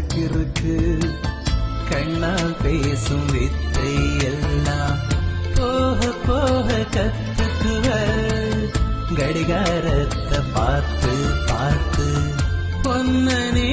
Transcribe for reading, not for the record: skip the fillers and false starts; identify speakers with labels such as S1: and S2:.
S1: கிறுக்கு கண்ணால் பேசும் வித்தை எல்லாம் போக போக கத்துக்குவ கடிகாரத்தை பார்த்து பார்த்து பொன்ன நீ